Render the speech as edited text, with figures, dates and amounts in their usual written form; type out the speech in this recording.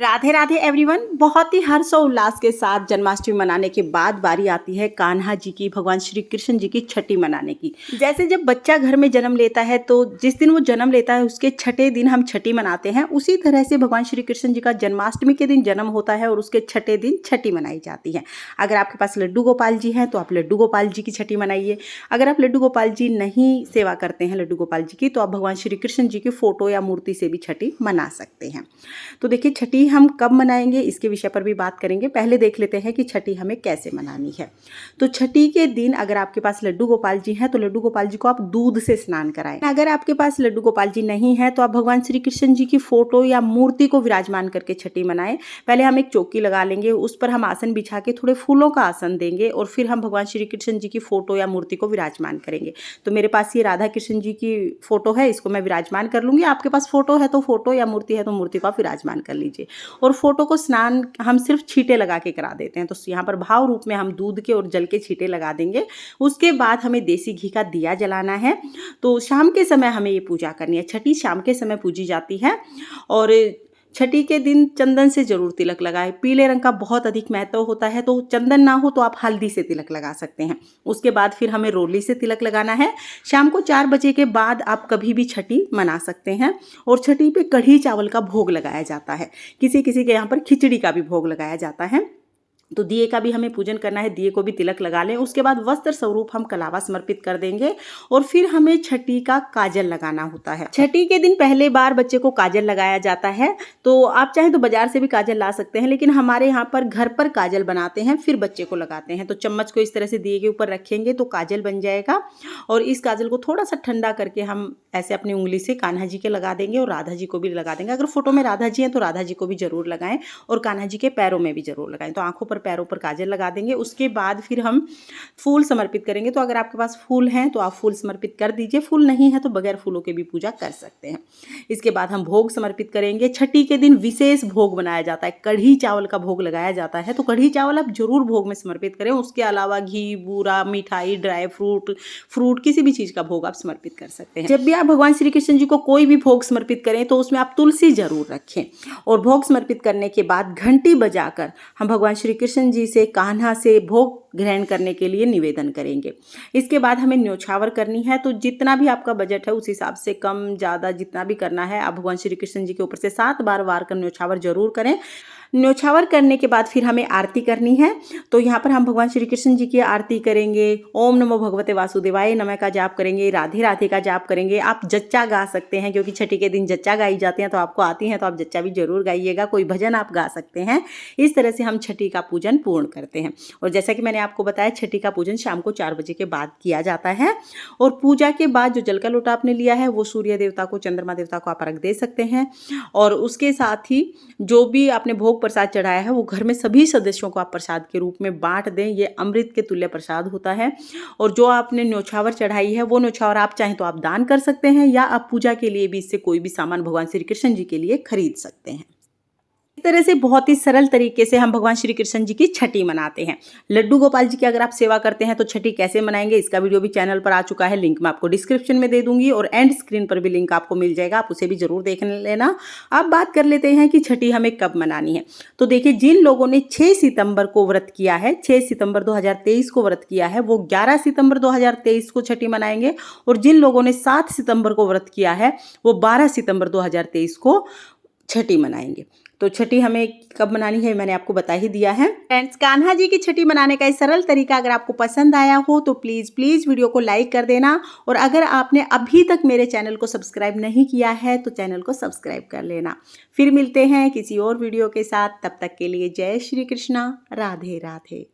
Radhe Radhe everyone. बहुत ही हर्षोल्लास के साथ जन्माष्टमी मनाने के बाद बारी आती है कान्हा जी की, भगवान श्री कृष्ण जी की छठी मनाने की। जैसे जब बच्चा घर में जन्म लेता है तो जिस दिन वो जन्म लेता है उसके छठे दिन हम छठी मनाते हैं, उसी तरह से भगवान श्री कृष्ण जी का जन्माष्टमी के दिन जन्म होता है और उसके छठे दिन छठी मनाई जाती है। अगर आपके पास लड्डू गोपाल जी हैं तो आप लड्डू गोपाल जी की छठी मनाइए। अगर आप लड्डू गोपाल जी नहीं सेवा करते हैं लड्डू गोपाल जी की, तो आप भगवान श्री कृष्ण जी की फोटो या मूर्ति से भी छठी मना सकते हैं। तो देखिए, छठी हम कब मनाएंगे इसके विषय पर भी बात करेंगे। पहले देख लेते हैं कि छठी हमें कैसे मनानी है। तो छठी के दिन अगर आपके पास लड्डू गोपाल जी हैं तो लड्डू गोपाल जी को आप दूध से स्नान कराएं। अगर आपके पास लड्डू गोपाल जी नहीं है तो आप भगवान श्री कृष्ण जी की फोटो या मूर्ति को विराजमान करके छठी मनाएं। पहले हम एक चौकी लगा लेंगे, उस पर हम आसन बिछा के थोड़े फूलों का आसन देंगे और फिर हम भगवान श्री कृष्ण जी की फोटो या मूर्ति को विराजमान करेंगे। तो मेरे पास ये राधा कृष्ण जी की फोटो है, इसको मैं विराजमान कर लूंगी। आपके पास फोटो है तो फोटो, या मूर्ति है तो मूर्ति को आप विराजमान कर लीजिए। और फोटो को स्नान हम सिर्फ छींटे लगा के करा देते हैं। तो यहाँ पर भाव रूप में हम दूध के और जल के छींटे लगा देंगे। उसके बाद हमें देसी घी का दिया जलाना है। तो शाम के समय हमें ये पूजा करनी है। छठी शाम के समय पूजी जाती है और छठी के दिन चंदन से जरूर तिलक लगाएं। पीले रंग का बहुत अधिक महत्व होता है, तो चंदन ना हो तो आप हल्दी से तिलक लगा सकते हैं। उसके बाद फिर हमें रोली से तिलक लगाना है। शाम को 4 बजे के बाद आप कभी भी छठी मना सकते हैं। और छठी पे कढ़ी चावल का भोग लगाया जाता है। किसी किसी के यहाँ पर खिचड़ी का भी भोग लगाया जाता है। तो दिए का भी हमें पूजन करना है, दिए को भी तिलक लगा लें। उसके बाद वस्त्र स्वरूप हम कलावा समर्पित कर देंगे और फिर हमें छठी का काजल लगाना होता है। छठी के दिन पहले बार बच्चे को काजल लगाया जाता है। तो आप चाहें तो बाजार से भी काजल ला सकते हैं, लेकिन हमारे यहाँ पर घर पर काजल बनाते हैं फिर बच्चे को लगाते हैं। तो चम्मच को इस तरह से दिए के ऊपर रखेंगे तो काजल बन जाएगा। और इस काजल को थोड़ा सा ठंडा करके हम ऐसे अपनी उंगली से कान्हा जी के लगा देंगे और राधा जी को भी लगा देंगे। अगर फोटो में राधा जी हैं तो राधा जी को भी जरूर लगाएं और कान्हा जी के पैरों में भी जरूर लगाएं। तो आंखों पर, पैरों पर काजल लगा देंगे। उसके बाद फिर हम फूल समर्पित करेंगे। तो अगर आपके पास फूल हैं तो आप फूल समर्पित कर दीजिए, फूल नहीं है तो बगैर फूलों के भी पूजा कर सकते हैं। इसके बाद हम भोग समर्पित करेंगे। छठी के दिन विशेष भोग बनाया जाता है, कढ़ी चावल का भोग लगाया जाता है। तो कढ़ी चावल आप जरूर भोग में समर्पित करें। उसके अलावा घी, बूरा, मिठाई, ड्राई फ्रूट किसी भी चीज का भोग आप समर्पित कर सकते हैं। जब भी आप भगवान श्री कृष्ण जी को कोई भी भोग समर्पित करें तो उसमें आप तुलसी जरूर रखें। और भोग समर्पित करने के बाद घंटी बजाकर हम भगवान श्री कृष्ण जी से, कान्हा से भोग ग्रहण करने के लिए निवेदन करेंगे। इसके बाद हमें न्योछावर करनी है। तो जितना भी आपका बजट है उस हिसाब से कम ज़्यादा जितना भी करना है, आप भगवान श्री कृष्ण जी के ऊपर से 7 बार वार कर न्योछावर जरूर करें। न्योछावर करने के बाद फिर हमें आरती करनी है। तो यहाँ पर हम भगवान श्री कृष्ण जी की आरती करेंगे। ओम नमो भगवते वासुदेवाय नमः का जाप करेंगे, राधे राधे का जाप करेंगे। आप जच्चा गा सकते हैं, क्योंकि छठी के दिन जच्चा गाई जाती हैं। तो आपको आती हैं तो आप जच्चा भी जरूर गाइएगा। कोई भजन आप गा सकते हैं। इस तरह से हम छठी का पूजन पूर्ण करते हैं। और जैसा कि मैंने आपको बताया, छठी का पूजन शाम को 4 बजे के बाद किया जाता है। और पूजा के बाद जो जल का लोटा आपने लिया है वो सूर्य देवता को, चंद्रमा देवता को आप अर्घ दे सकते हैं। और उसके साथ ही जो भी आपने भोग प्रसाद चढ़ाया है वो घर में सभी सदस्यों को आप प्रसाद के रूप में बांट दें। ये अमृत के तुल्य प्रसाद होता है। और जो आपने न्योछावर चढ़ाई है वो न्योछावर आप चाहें तो आप दान कर सकते हैं, या आप पूजा के लिए भी इससे कोई भी सामान भगवान श्री कृष्ण जी के लिए खरीद सकते हैं। इस तरह से बहुत ही सरल तरीके से हम भगवान श्री कृष्ण जी की छठी मनाते हैं। लड्डू गोपाल जी की अगर आप सेवा करते हैं तो छठी कैसे मनाएंगे इसका वीडियो भी चैनल पर आ चुका है। लिंक मैं आपको डिस्क्रिप्शन में दे दूंगी और एंड स्क्रीन पर भी लिंक आपको मिल जाएगा, आप उसे भी जरूर देख लेना। अब बात कर लेते हैं कि छठी हमें कब मनानी है। तो देखिए, जिन लोगों ने 6 सितंबर को व्रत किया है, 6 सितंबर 2023 को व्रत किया है, वो 11 सितंबर 2023 को छठी मनाएंगे। और जिन लोगों ने 7 सितंबर को व्रत किया है वो 12 सितंबर 2023 को छठी मनाएंगे। तो छठी हमें कब मनानी है मैंने आपको बता ही दिया है। फ्रेंड्स, कान्हा जी की छठी मनाने का ये सरल तरीका अगर आपको पसंद आया हो तो प्लीज़ वीडियो को लाइक कर देना। और अगर आपने अभी तक मेरे चैनल को सब्सक्राइब नहीं किया है तो चैनल को सब्सक्राइब कर लेना। फिर मिलते हैं किसी और वीडियो के साथ। तब तक के लिए जय श्री कृष्णा, राधे राधे।